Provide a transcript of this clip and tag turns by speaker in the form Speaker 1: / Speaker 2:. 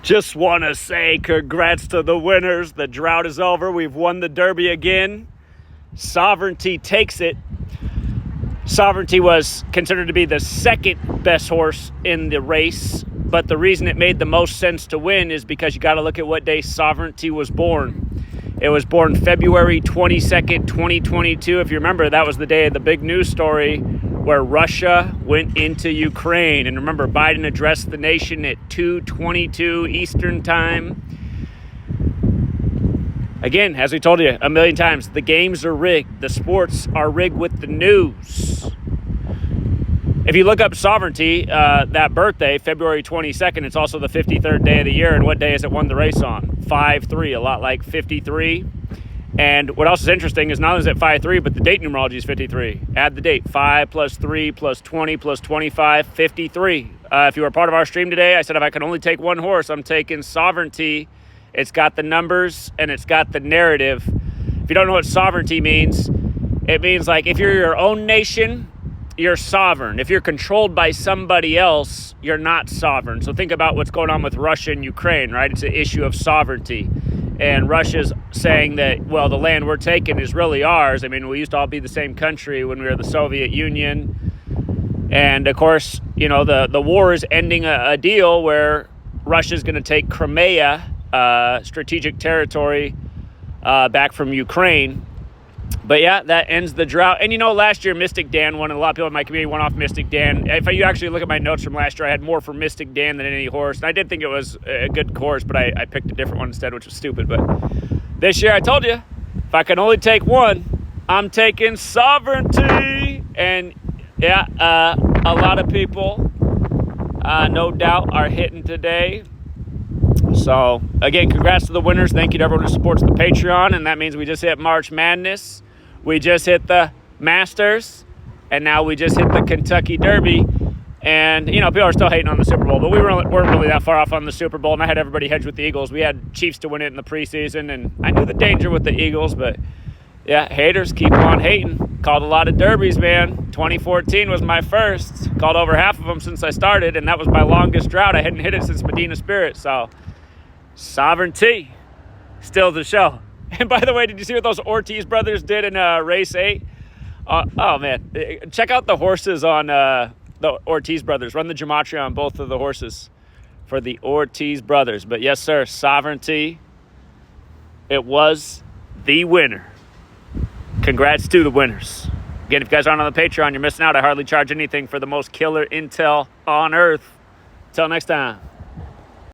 Speaker 1: Just want to say congrats to the winners. The drought is over. We've won the Derby again. Sovereignty takes it. Sovereignty was considered to be the second best horse in the race, but the reason it made the most sense to win is because you got to look at what day Sovereignty was born. It was born February 22nd, 2022. If you remember, that was the day of the big news story where Russia went into Ukraine. And remember, Biden addressed the nation at 2:22 Eastern Time. Again, as we told you a million times, the games are rigged. The sports are rigged with the news. If you look up Sovereignty, that birthday, February 22nd, it's also the 53rd day of the year. And what day is it won the race on? 5-3, a lot like 53. And what else is interesting is not only is it 5-3, but the date numerology is 53. Add the date, 5 plus 3 plus 20 plus 25, 53. If you were part of our stream today, I said if I could only take one horse, I'm taking Sovereignty. It's got the numbers and it's got the narrative. If you don't know what sovereignty means, it means like if you're your own nation, you're sovereign. If you're controlled by somebody else, you're not sovereign. So think about what's going on with Russia and Ukraine, right? It's an issue of sovereignty. And Russia's saying that, well, the land we're taking is really ours. I mean, we used to all be the same country when we were the Soviet Union. And, of course, you know, the war is ending a deal where Russia's going to take Crimea, strategic territory, back from Ukraine. But, yeah, that ends the drought. And, you know, last year Mystic Dan won, and a lot of people in my community went off Mystic Dan. If you actually look at my notes from last year, I had more for Mystic Dan than any horse. And I did think it was a good course, but I picked a different one instead, which was stupid. But this year, I told you, if I can only take one, I'm taking Sovereignty. And, yeah, a lot of people, no doubt, are hitting today. So, again, congrats to the winners. Thank you to everyone who supports the Patreon. And that means we just hit March Madness. We just hit the Masters, and now we just hit the Kentucky Derby. And, you know, people are still hating on the Super Bowl, but we weren't really that far off on the Super Bowl, and I had everybody hedged with the Eagles. We had Chiefs to win it in the preseason, and I knew the danger with the Eagles, but, yeah, haters keep on hating. Called a lot of derbies, man. 2014 was my first. Called over half of them since I started, and that was my longest drought. I hadn't hit it since Medina Spirit, so Sovereignty still the show. And by the way, did you see what those Ortiz brothers did in race 8? Oh, man. Check out the horses on the Ortiz brothers. Run the gematria on both of the horses for the Ortiz brothers. But yes, sir, Sovereignty, it was the winner. Congrats to the winners. Again, if you guys aren't on the Patreon, you're missing out. I hardly charge anything for the most killer intel on earth. Till next time.